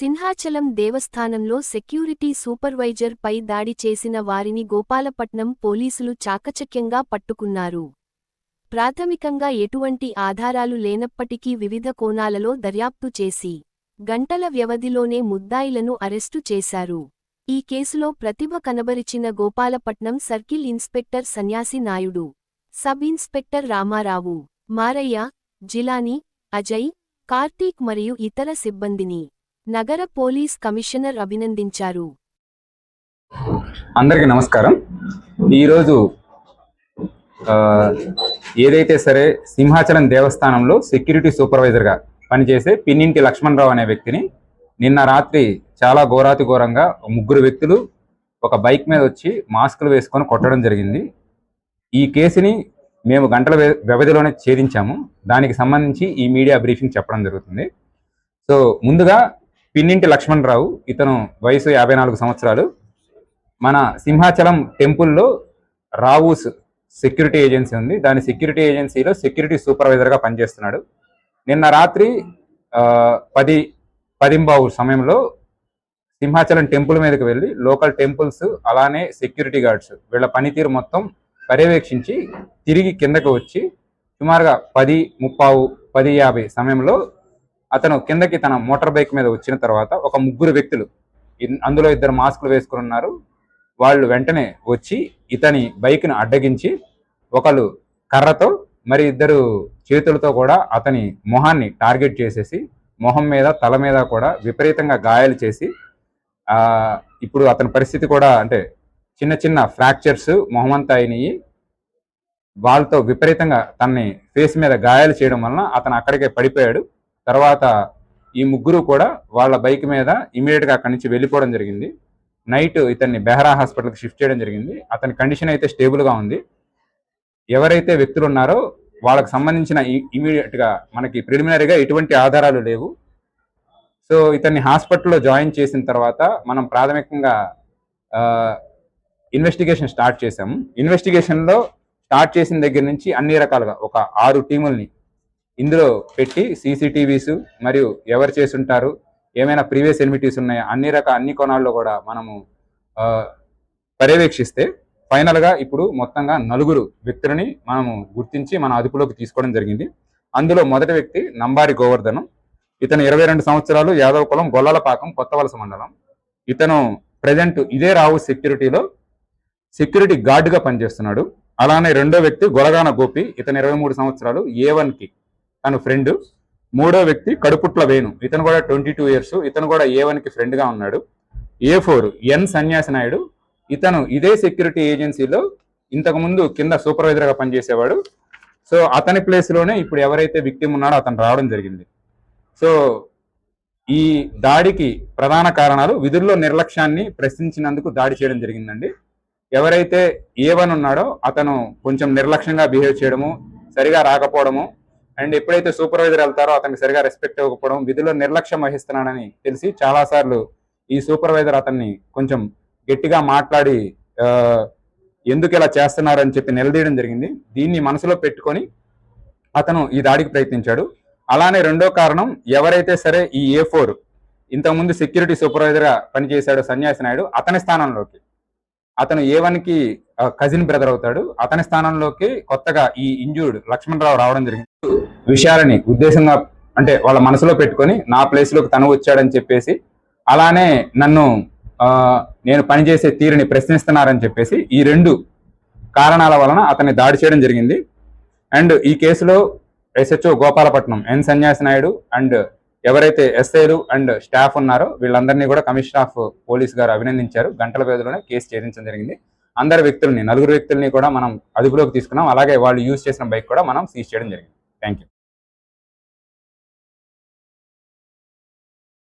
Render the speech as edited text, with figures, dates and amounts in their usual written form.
సింహాచలం దేవస్థానంలో security supervisor పై దాడి చేసిన వారిని గోపాలపట్నం పోలీసులు చాకచక్యంగా పట్టుకున్నారు. ప్రాథమికంగా ఎటువంటి ఆధారాలు లేనప్పటికీ వివిధ కోణాలలో దర్యాప్తు చేసి గంటల వ్యవధిలోనే ముద్దాయిలను అరెస్టు చేశారు. ఈ కేసులో ప్రతిభ కనబరిచిన గోపాలపట్నం సర్కిల్ ఇన్స్పెక్టర్ సన్యాసి నాయుడు, సబ్ ఇన్స్పెక్టర్ రామారావు, మారయ్య, జిలానీ, అజయ్, కార్తీక్ మరియు ఇతర సిబ్బందిని నగర పోలీస్ కమిషనర్ అభినందించారు. అందరికీ నమస్కారం. ఈరోజు ఏదైతే సరే సింహాచలం దేవస్థానంలో సెక్యూరిటీ సూపర్వైజర్గా పనిచేసే పిన్నింటి లక్ష్మణరావు అనే వ్యక్తిని నిన్న రాత్రి చాలా ఘోరాతి ఘోరంగా ముగ్గురు వ్యక్తులు ఒక బైక్ మీద వచ్చి మాస్కులు వేసుకొని కొట్టడం జరిగింది. ఈ కేసుని మేము గంటల వ్యవధిలోనే ఛేదించాము. దానికి సంబంధించి ఈ మీడియా బ్రీఫింగ్ చెప్పడం జరుగుతుంది. సో ముందుగా పిన్నింటి లక్ష్మణరావు, ఇతను వయసు 54 సంవత్సరాలు. మన సింహాచలం టెంపుల్లో రావూస్ సెక్యూరిటీ ఏజెన్సీ ఉంది, దాని సెక్యూరిటీ ఏజెన్సీలో సెక్యూరిటీ సూపర్వైజర్గా పనిచేస్తున్నాడు. నిన్న రాత్రి 10:15 సమయంలో సింహాచలం టెంపుల్ మీదకి వెళ్ళి లోకల్ టెంపుల్స్ అలానే సెక్యూరిటీ గార్డ్స్ వీళ్ళ పనితీరు మొత్తం పర్యవేక్షించి తిరిగి కిందకు వచ్చి సుమారుగా 10:30, 10:50 సమయంలో అతను కిందకి తన మోటార్ బైక్ మీద వచ్చిన తర్వాత ఒక ముగ్గురు వ్యక్తులు, అందులో 2 మాస్కులు వేసుకుని ఉన్నారు, వాళ్ళు వెంటనే వచ్చి ఇతని బైక్ను అడ్డగించి ఒకళ్ళు కర్రతో మరి 2 చేతులతో కూడా అతని మొహాన్ని టార్గెట్ చేసేసి మొహం మీద తల మీద కూడా విపరీతంగా గాయాలు చేసి ఇప్పుడు అతని పరిస్థితి కూడా అంటే చిన్న చిన్న ఫ్రాక్చర్స్ మొహమంతా అయినాయి. వాళ్ళతో విపరీతంగా తనని ఫేస్ మీద గాయాలు చేయడం వలన అతను అక్కడికే పడిపోయాడు. తర్వాత ఈ ముగ్గురు కూడా వాళ్ళ బైక్ మీద ఇమీడియట్గా అక్కడి నుంచి వెళ్ళిపోవడం జరిగింది. నైట్ ఇతన్ని బెహరా హాస్పిటల్కి షిఫ్ట్ చేయడం జరిగింది. అతని కండిషన్ అయితే స్టేబుల్గా ఉంది. ఎవరైతే వ్యక్తులు ఉన్నారో వాళ్ళకి సంబంధించిన ఇమీడియట్గా మనకి ప్రిలిమినరీగా ఎటువంటి ఆధారాలు లేవు. సో ఇతన్ని హాస్పిటల్లో జాయిన్ చేసిన తర్వాత మనం ప్రాథమికంగా ఇన్వెస్టిగేషన్ స్టార్ట్ చేసాము. ఇన్వెస్టిగేషన్లో స్టార్ట్ చేసిన దగ్గర నుంచి అన్ని రకాలుగా ఒక 6 టీముల్ని ఇందులో పెట్టి సీసీటీవీస్ మరియు ఎవరు చేసుంటారు, ఏమైనా ప్రీవియస్ ఎనిమిటీస్ ఉన్నాయా, అన్ని కోణాల్లో కూడా మనము పర్యవేక్షిస్తే ఫైనల్గా ఇప్పుడు మొత్తంగా 4 వ్యక్తులని మనము గుర్తించి మన అదుపులోకి తీసుకోవడం జరిగింది. అందులో మొదటి వ్యక్తి నంబారి గోవర్ధనం. ఇతను 22 సంవత్సరాలు, యాదవ కులం, గొల్లలపాకం, కొత్తవలస మండలం. ఇతను ప్రజెంట్ ఇదే రావు సెక్యూరిటీలో సెక్యూరిటీ గార్డుగా పనిచేస్తున్నాడు. అలానే రెండో వ్యక్తి గొలగాన గోపి, ఇతను 23 సంవత్సరాలు, A1కి తను ఫ్రెండ్. మూడో వ్యక్తి కడుపుట్ల వేణు, ఇతను కూడా 22 ఇయర్స్, ఇతను కూడా A1కి ఫ్రెండ్గా ఉన్నాడు. A4 ఎన్ సన్యాసి నాయుడు, ఇతను ఇదే సెక్యూరిటీ ఏజెన్సీలో ఇంతకుముందు కింద సూపర్వైజర్గా పనిచేసేవాడు. సో అతని ప్లేస్లోనే ఇప్పుడు ఎవరైతే విక్టిమ్ ఉన్నాడో అతను రావడం జరిగింది. సో ఈ దాడికి ప్రధాన కారణాలు విధుల్లో నిర్లక్ష్యాన్ని ప్రశ్నించినందుకు దాడి చేయడం జరిగిందండి. ఎవరైతే A1 ఉన్నాడో అతను కొంచెం నిర్లక్ష్యంగా బిహేవ్ చేయడము, సరిగా రాకపోవడము, అండ్ ఎప్పుడైతే సూపర్వైజర్ వెళ్తారో అతనికి సరిగా రెస్పెక్ట్ ఇవ్వకపోవడం, విధుల్లో నిర్లక్ష్యం వహిస్తున్నాడని తెలిసి చాలాసార్లు ఈ సూపర్వైజర్ అతన్ని కొంచెం గట్టిగా మాట్లాడి ఎందుకు ఇలా చేస్తున్నారని చెప్పి నిలదీయడం జరిగింది. దీన్ని మనసులో పెట్టుకొని అతను ఈ దాడికి ప్రయత్నించాడు. అలానే రెండో కారణం, ఎవరైతే సరే ఈ A4 ఇంతకుముందు సెక్యూరిటీ సూపర్వైజర్గా పనిచేశాడు సన్యాసి నాయుడు, అతని స్థానంలోకి అతను A1కి కజిన్ బ్రదర్ అవుతాడు. అతని స్థానంలోకి కొత్తగా ఈ ఇంజూర్డ్ లక్ష్మణరావు రావడం జరిగింది. విషయాలని ఉద్దేశంగా అంటే వాళ్ళ మనసులో పెట్టుకొని నా ప్లేస్లోకి తను వచ్చాడని చెప్పేసి, అలానే నన్ను నేను పనిచేసే తీరుని ప్రశ్నిస్తున్నారని చెప్పేసి ఈ 2 కారణాల వలన అతన్ని దాడి చేయడం జరిగింది. అండ్ ఈ కేసులో SHO గోపాలపట్నం ఎన్ సన్యాసి నాయుడు అండ్ ఎవరైతే ఎస్ఐలు అండ్ స్టాఫ్ ఉన్నారో వీళ్ళందరినీ కూడా కమిషనర్ ఆఫ్ పోలీస్ గారు అభినందించారు. గంటల వ్యవధిలోనే కేసు ఛేదించడం జరిగింది. 4 వ్యక్తుల్ని కూడా మనం అదుపులోకి తీసుకున్నాం. అలాగే వాళ్ళు యూజ్ చేసిన బైక్ కూడా మనం సీజ్ చేయడం జరిగింది. Thank you.